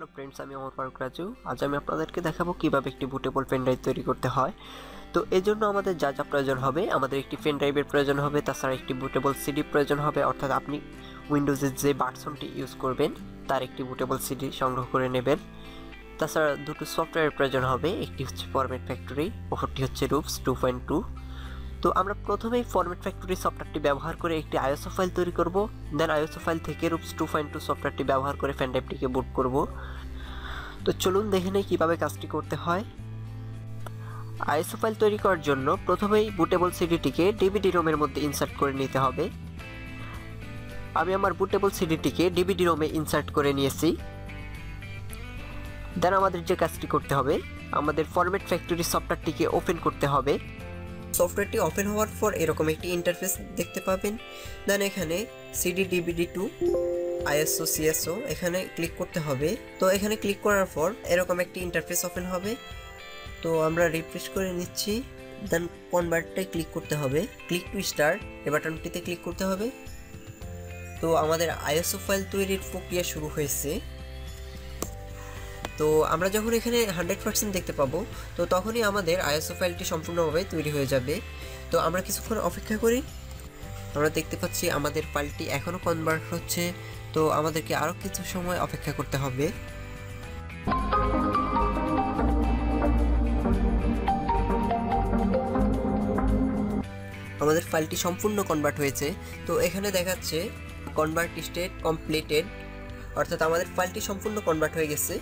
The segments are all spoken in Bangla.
হ্যালো ফ্রেন্ডস, আমি ওমর ফারুক রাজু। আজ আমি আপনাদেরকে দেখাবো কিভাবে একটি বুটেবল পেন ড্রাইভ তৈরি করতে হয়। তো এর জন্য আমাদের যা যা প্রয়োজন হবে, আমাদের একটি পেন ড্রাইভের প্রয়োজন হবে, তাছাড়া একটি বুটেবল সিডি প্রয়োজন হবে, অর্থাৎ আপনি উইন্ডোজের যে ভার্সনটি ইউজ করবেন তার একটি বুটেবল সিডি সংগ্রহ করে নেবেন। তাছাড়া দুটো সফটওয়্যারের প্রয়োজন হবে, একটি হচ্ছে ফরম্যাট ফ্যাক্টরি, অপরটি হচ্ছে রুপস 2.2। তো আমরা প্রথমেই ফরম্যাট ফ্যাক্টরি সফটওয়্যারটি ব্যবহার করে একটি আইএসও ফাইল তৈরি করব। দেন আইএসও ফাইল থেকে রুপস 2.2 সফটওয়্যারটি ব্যবহার করে পেন ড্রাইভটিকে বুট করব। তো চলুন দেখে নেই কীভাবে কাজটি করতে হয়। আইএসও ফাইল তৈরি করার জন্য প্রথমেই বুটেবল সিডিটিকে ডিভিডি রোমের মধ্যে ইনসার্ট করে নিতে হবে। আমি আমার বুটেবল সিডিটিকে ডিভিডি রোমে ইনসার্ট করে নিয়েছি। দেন আমাদের যে কাজটি করতে হবে, আমাদের ফরম্যাট ফ্যাক্টরি সফটওয়্যারটিকে ওপেন করতে হবে। সফটওয়্যারটি ওপেন হওয়ার পর এরকম একটি ইন্টারফেস দেখতে পাবেন। দেন এখানে CD DVD to ISO CSO এখানে ক্লিক করতে হবে। তো এখানে ক্লিক করার পর এরকম একটি ইন্টারফেস ওপেন হবে। তো আমরা রিফ্রেশ করে নিচ্ছি। দেন কনভার্টে ক্লিক করতে হবে, ক্লিক টু স্টার্ট এই বাটনটিতে ক্লিক করতে হবে। তো আমাদের আইএসও ফাইল তৈরির প্রক্রিয়া শুরু হয়েছে। তো আমরা যখন এখানে 100% দেখতে পাবো, তো তখনই আমাদের আইএসও ফাইলটি সম্পূর্ণভাবে তৈরি হয়ে যাবে। তো আমরা কিছুক্ষণ অপেক্ষা করি। আমরা দেখতে পাচ্ছি আমাদের ফাইলটি এখনও কনভার্ট হচ্ছে। তো আমাদেরকে আরও কিছু সময় অপেক্ষা করতে হবে। আমাদের ফাইলটি সম্পূর্ণ কনভার্ট হয়েছে। তো এখানে দেখাচ্ছে কনভার্ট স্টেট কমপ্লিটেড, অর্থাৎ আমাদের ফাইলটি সম্পূর্ণ কনভার্ট হয়ে গেছে।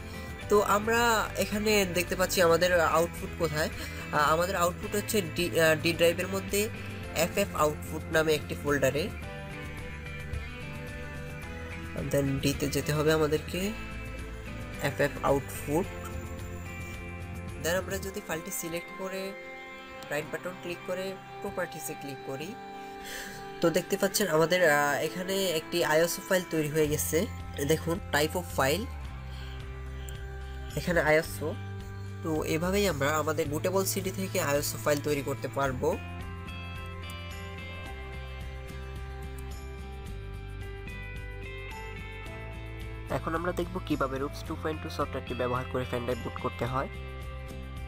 তো আমরা এখানে দেখতে পাচ্ছি আমাদের আউটপুট কোথায়। আমাদের আউটপুট হচ্ছে ডি ড্রাইভের মধ্যে এফএফ আউটপুট নামে একটি ফোল্ডারে। দেন ডিতে যেতে হবে আমাদেরকে, এফএফ আউটপুট। দেন আমরা যদি ফাইলটি সিলেক্ট করে রাইট বাটন ক্লিক করে প্রপার্টিসে ক্লিক করি, তো দেখতে পাচ্ছেন আমাদের এখানে একটি আইএসও ফাইল তৈরি হয়ে গেছে। দেখুন টাইপ অফ ফাইল, এখানে আইএসও। তো এভাবেই আমরা আমাদের বুটেবল সিডি থেকে আইএসও ফাইল তৈরি করতে পারবো। এখন আমরা দেখব কিভাবে রুপস 2.2 সফটওয়্যারটি ব্যবহার করে পেন ড্রাইভ বুট করতে হয়।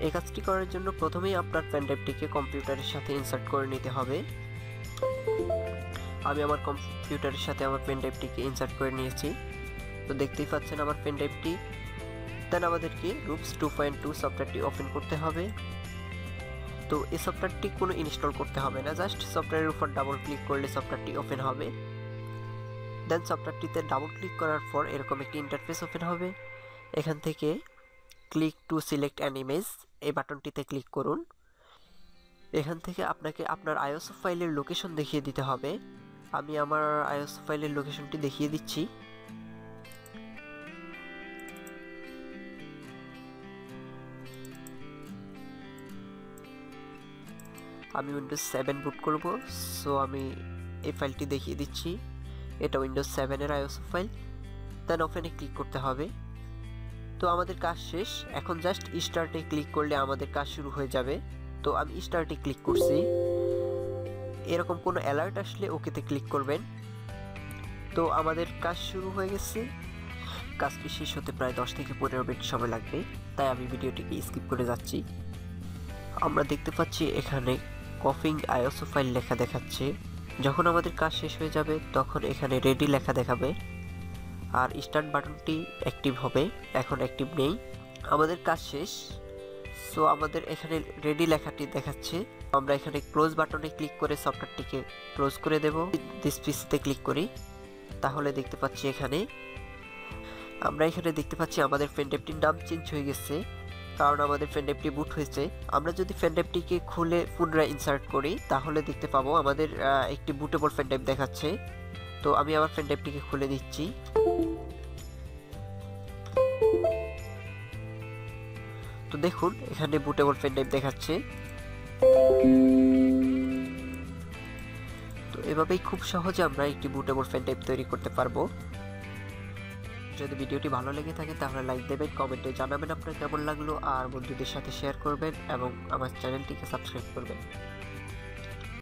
এই কাজটি করার জন্য প্রথমেই আপনার পেন ড্রাইভটিকে কম্পিউটারের সাথে ইনসার্ট করে নিতে হবে। আমি আমার কম্পিউটারের সাথে আমার পেন ড্রাইভটিকে ইনসার্ট করে নিয়েছি। তো দেখতেই পাচ্ছেন আমার পেন ড্রাইভটি। দেন আমাদেরকে রুপস 2.2 সফটওয়্যারটি ওপেন করতে হবে। তো এই সফটওয়্যারটি কোনো ইনস্টল করতে হবে না, জাস্ট সফটওয়্যারের উপর ডাবল ক্লিক করলে সফটওয়্যারটি ওপেন হবে। দেন সফটওয়্যারটিতে ডাবল ক্লিক করার পর এরকম একটি ইন্টারফেস ওপেন হবে। এখান থেকে click to select an image এই বাটনটিতে ক্লিক করুন। এখান থেকে আপনাকে আপনার আইএসও ফাইলের লোকেশন দেখিয়ে দিতে হবে। আমি আমার আইএসও ফাইলের লোকেশনটি দেখিয়ে দিচ্ছি। আমি উইন্ডোজ 7 বুট করব, সো আমি এই ফাইলটি দেখিয়ে দিচ্ছি। এটা উইন্ডোজ 7-এর আইএসও ফাইল। দেন ওপেনে ক্লিক করতে হবে। তো আমাদের কাজ শেষ। এখন জাস্ট স্টার্টে ক্লিক করলে আমাদের কাজ শুরু হয়ে যাবে। তো আমি স্টার্টে ক্লিক করছি। এরকম কোনো অ্যালার্ট আসলে ওকেতে ক্লিক করবেন। তো আমাদের কাজ শুরু হয়ে গেছে। কাজটি শেষ হতে প্রায় 10 থেকে 15 মিনিট সময় লাগবে, তাই আমি ভিডিওটিকে স্কিপ করে যাচ্ছি। আমরা দেখতে পাচ্ছি এখানে কপিং আইএসও ফাইল লেখা দেখাচ্ছে। যখন আমাদের কাজ শেষ হয়ে যাবে তখন এখানে রেডি লেখা দেখাবে আর স্টার্ট বাটনটি অ্যাক্টিভ হবে। এখন অ্যাক্টিভ নেই। আমাদের কাজ শেষ। সো আমাদের এখানে রেডি লেখাটি দেখাচ্ছে। আমরা এখানে ক্লোজ বাটনে ক্লিক করে সফটওয়্যারটিকে ক্লোজ করে দেব। দিস পিসিতে ক্লিক করি, তাহলে দেখতে পাচ্ছি আমরা এখানে দেখতে পাচ্ছি আমাদের পেন ড্রাইভটির নাম চেঞ্জ হয়ে গেছে, কারণ আমাদের পেন ড্রাইভটি বুট হয়েছে। আমরা যদি পেন ড্রাইভটিকে খুলে পুনরায় ইনসার্ট করি তাহলে দেখতে পাবো আমাদের একটি বুটেবল পেন ড্রাইভ দেখাচ্ছে। তো আমি আমার পেন ড্রাইভটিকে খুলে দিচ্ছি। তো দেখুন এখানে বুটেবল পেন ড্রাইভ দেখাচ্ছে। তো এভাবেই খুব সহজে আমরা একটি বুটেবল পেন ড্রাইভ তৈরি করতে পারবো। যদি ভিডিওটি ভালো লেগে থাকে তাহলে লাইক দেবেন, কমেন্টে জানাবেন আপনার কেমন লাগলো, আর বন্ধুদের সাথে শেয়ার করবেন এবং আমার চ্যানেলটিকে সাবস্ক্রাইব করবেন।